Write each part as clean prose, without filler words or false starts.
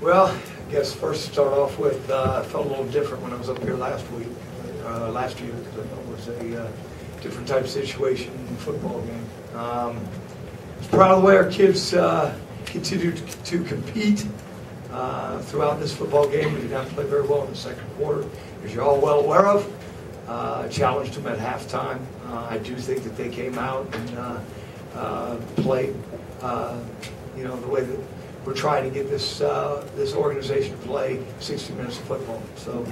Well, I guess first to start off with, I felt a little different when I was up here last year, because I thought it was a different type of situation in the football game. I was proud of the way our kids continue to compete throughout this football game. We did not play very well in the second quarter, as you're all well aware of. Challenged them at halftime. I do think that they came out and played, the way that we're trying to get this organization to play 60 minutes of football. So,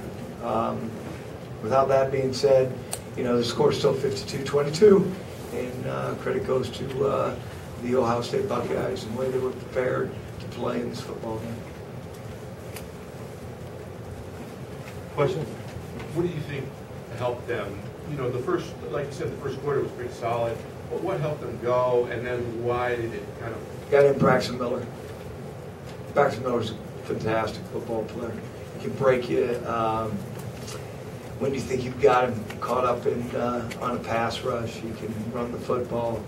without that being said, the score is still 52-22, and credit goes to the Ohio State Buckeyes and the way they were prepared to play in this football game. Question: what do you think helped them? The first, like you said, the first quarter was pretty solid. But what helped them go, and then why did it kind of? Got in Braxton Miller. Braxton Miller's a fantastic football player. He can break you when you think you've got him caught up in on a pass rush. He can run the football.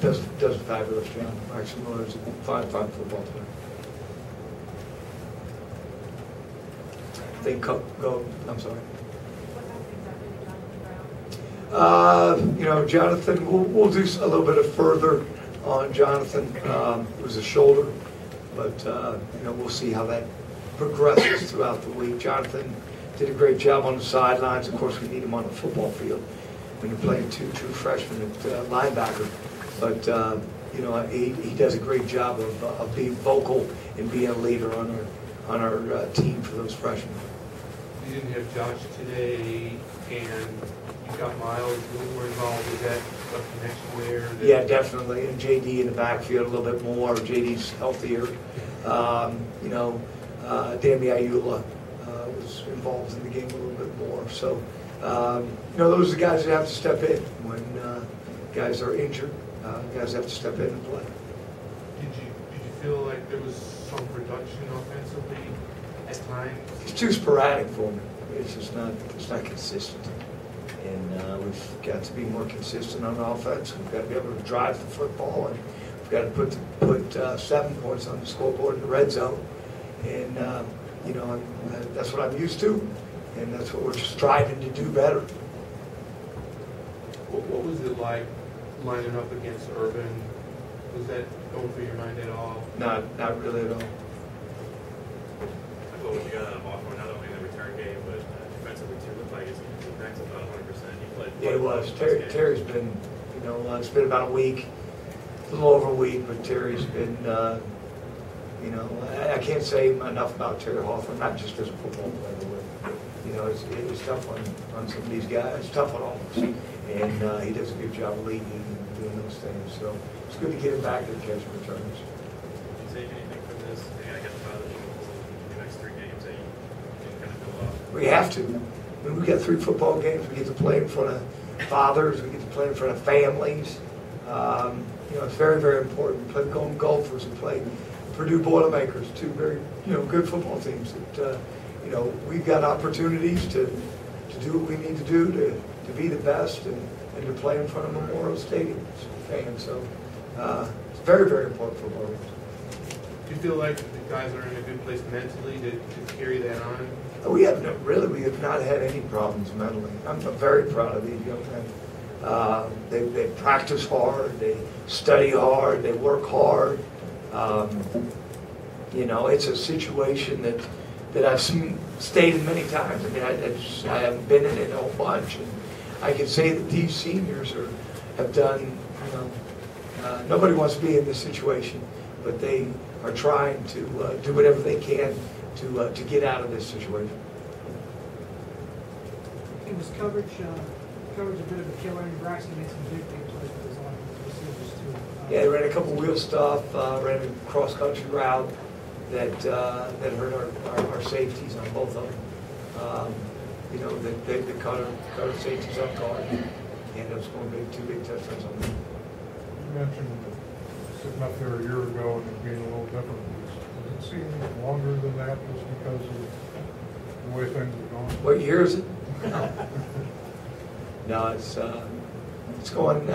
Does a fabulous job. Braxton Miller's a fine football player. They go. I'm sorry. Jonathan, we'll do a little bit of further on Jonathan. It was a shoulder, but we'll see how that progresses throughout the week. Jonathan did a great job on the sidelines. Of course, we need him on the football field when you're playing two true freshmen at linebacker. But he does a great job of being vocal and being a leader on our team for those freshmen. You didn't have Josh today, and you got Miles a little more involved. Is that a connection there? Yeah, definitely. And JD in the backfield a little bit more. JD's healthier. Danny Ayula was involved in the game a little bit more. So, those are the guys that have to step in when guys are injured. Guys have to step in and play. Did you feel like there was some production offensively at times? It's too sporadic for me. It's not consistent. And we've got to be more consistent on offense. We've got to be able to drive the football, and we've got to put 7 points on the scoreboard in the red zone. And that's what I'm used to, and that's what we're striving to do better. What was it like lining up against Urban? Was that going through your mind at all? Not really at all. Well, when you got out of Baltimore, not only in the return game, but defensively too, looked like it's back to about 100%. He played. Yeah, it was. Terry's been, it's been about a week, a little over a week, but Terry's been, I can't say enough about Terry Hawthorne, not just as a football player, but, it's tough on some of these guys. It's tough on all of us. And he does a good job of leading and doing those things. So it's good to get him back to the catch and returns. Did you take anything from this? I guess about the next 3 games that you can kind of build off? We have to. I mean, we've got 3 football games. We get to play in front of fathers. We get to play in front of families. It's very, very important. We play the Golden Gophers and play Purdue Boilermakers, 2 very, good football teams that, we've got opportunities to do what we need to do to be the best and to play in front of Memorial Stadium fans. So it's very, very important football games. Do you feel like the guys are in a good place mentally to carry that on? We have not had any problems mentally. I'm very proud of these young men. They practice hard, they study hard, they work hard. It's a situation that I've stayed in many times. I mean, I haven't been in it a whole bunch. And I can say that these seniors have done, nobody wants to be in this situation, but they are trying to do whatever they can to get out of this situation. It was coverage a bit of a killer, and Braxton made some big plays with his line receivers too. Yeah, they ran a couple wheel stuff, ran a cross-country route that hurt our safeties on both of them. They caught our safeties off guard, and it was going to be 2 big touchdowns on them. You mentioned sitting up there a year ago and it being a little different. Does it seem longer than that just because of the way things are going? What year is it? No, it's going.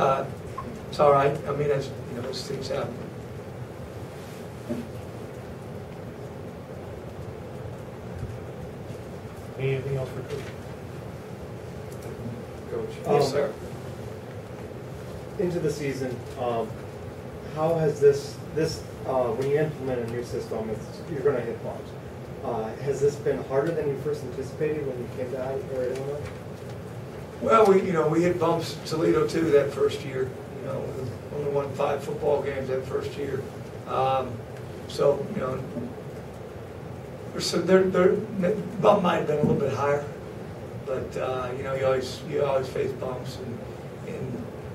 It's all right. I mean, as those things happen. Anything else for Coach? Coach. Yes, sir. Into the season, how has this when you implement a new system, you're going to hit bumps. Has this been harder than you first anticipated when you came to Illinois? Well, we hit bumps at Toledo too that first year. We only won 5 football games that first year. So their bump might have been a little bit higher, but you always face bumps, and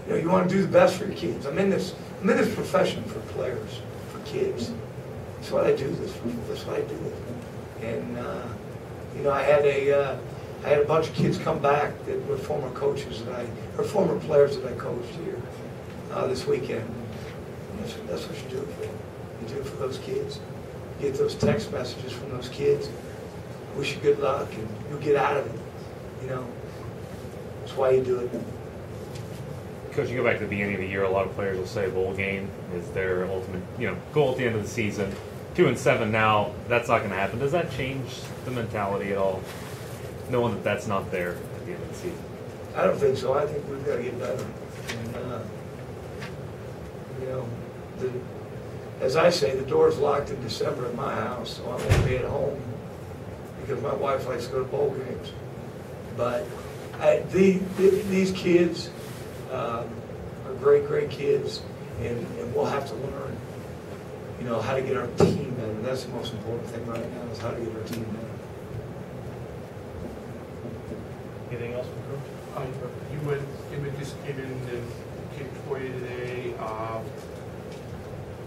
you want to do the best for your kids. I'm in this profession for players, for kids. That's what I do this for. That's why I do it. And I had a bunch of kids come back that were former coaches or former players that I coached here this weekend. And that's what you do it for. You do it for those kids. You get those text messages from those kids. Wish you good luck, and you'll get out of it. That's why you do it. Coach, you go back to the beginning of the year, a lot of players will say bowl game is their ultimate, goal at the end of the season. 2-7 now, that's not going to happen. Does that change the mentality at all, knowing that that's not there at the end of the season? I don't think so. I think we've got to get better. And, as I say, the door's locked in December at my house, so I won't be at home because my wife likes to go to bowl games. But these kids are great, great kids, and we'll have to learn, how to get our team better. That's the most important thing right now is how to get our team better. Anything else for Coach? You just came in and kicked for you today.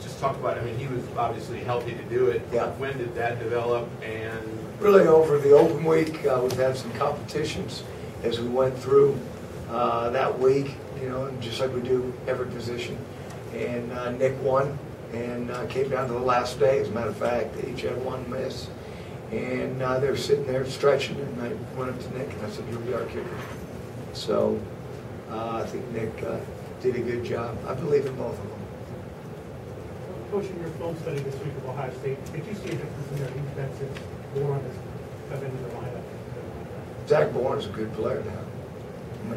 Just talk about, he was obviously healthy to do it. Yeah. When did that develop? And Really over the open week, we've had some competitions as we went through that week, just like we do every position. And Nick won and came down to the last day. As a matter of fact, they each had 1 miss. And they were sitting there stretching, and I went up to Nick and I said, "You'll be our kicker." So I think Nick did a good job. I believe in both of them. Coach, in your film study this week of Ohio State, did you see a difference in their defense since Bourne has come into the lineup? Zach Bourne's a good player now.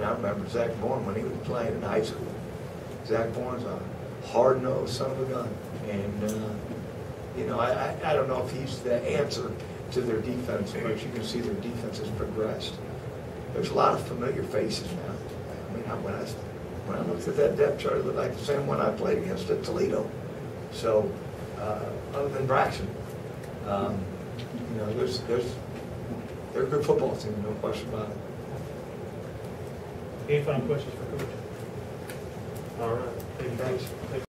I remember Zach Bourne when he was playing in high school. Zach Bourne's a hard-nosed son of a gun. And, I don't know if he's the answer to their defense, but you can see their defense has progressed. There's a lot of familiar faces now. When I looked at that depth chart, it looked like the same one I played against at Toledo. So, other than Braxton, they're a good football team, no question about it. Any final questions for Coach? All right. Thanks.